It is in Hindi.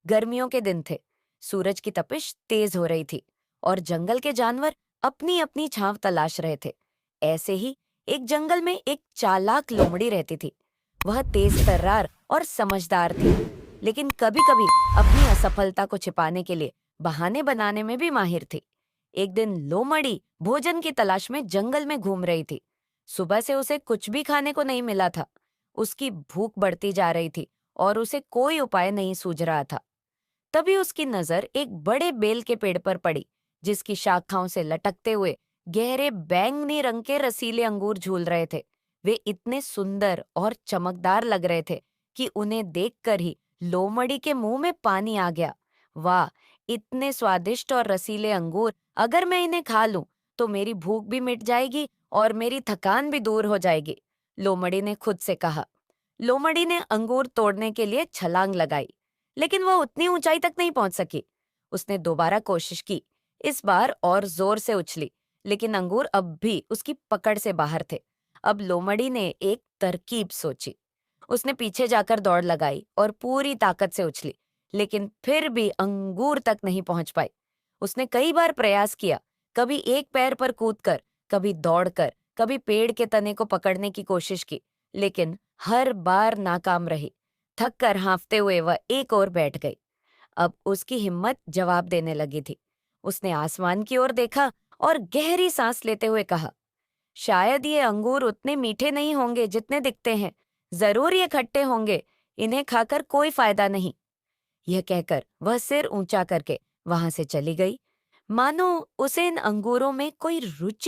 गर्मियों के दिन थे। सूरज की तपिश तेज हो रही थी और जंगल के जानवर अपनी अपनी छांव तलाश रहे थे। ऐसे ही एक जंगल में एक चालाक लोमड़ी रहती थी। वह तेज तर्रार और समझदार थी, लेकिन कभी-कभी अपनी असफलता को छिपाने के लिए बहाने बनाने में भी माहिर थी। एक दिन लोमड़ी भोजन की तलाश में जंगल में घूम रही थी। सुबह से उसे कुछ भी खाने को नहीं मिला था। उसकी भूख बढ़ती जा रही थी और उसे कोई उपाय नहीं सूझ रहा था। तभी उसकी नजर एक बड़े बेल के पेड़ पर पड़ी, जिसकी शाखाओं से लटकते हुए गहरे बैंगनी रंग के रसीले अंगूर झूल रहे थे। वे इतने सुंदर और चमकदार लग रहे थे कि उन्हें देखकर ही लोमड़ी के मुंह में पानी आ गया। वाह, इतने स्वादिष्ट और रसीले अंगूर! अगर मैं इन्हें खा लूं तो मेरी भूख भी मिट जाएगी और मेरी थकान भी दूर हो जाएगी, लोमड़ी ने खुद से कहा। लोमड़ी ने अंगूर तोड़ने के लिए छलांग लगाई, लेकिन वो उतनी ऊंचाई तक नहीं पहुंच सकी। उसने दोबारा कोशिश की, इस बार और जोर से उछली, लेकिन अंगूर अब भी उसकी पकड़ से बाहर थे। अब लोमड़ी ने एक तरकीब सोची। उसने पीछे जाकर दौड़ लगाई और पूरी ताकत से उछली, लेकिन फिर भी अंगूर तक नहीं पहुंच पाई। उसने कई बार प्रयास किया, कभी एक पैर पर कूदकर, कभी दौड़कर, कभी पेड़ के तने को पकड़ने की कोशिश की, लेकिन हर बार नाकाम रही। थक कर हाँफते हुए वह एक ओर बैठ गई। अब उसकी हिम्मत जवाब देने लगी थी। उसने आसमान की ओर देखा और गहरी सांस लेते हुए कहा, शायद ये अंगूर उतने मीठे नहीं होंगे जितने दिखते हैं। जरूर ये खट्टे होंगे। इन्हें खाकर कोई फायदा नहीं। यह कहकर वह सिर ऊंचा करके वहां से चली गई, मानो उसे इन अंगूरों में कोई रुचि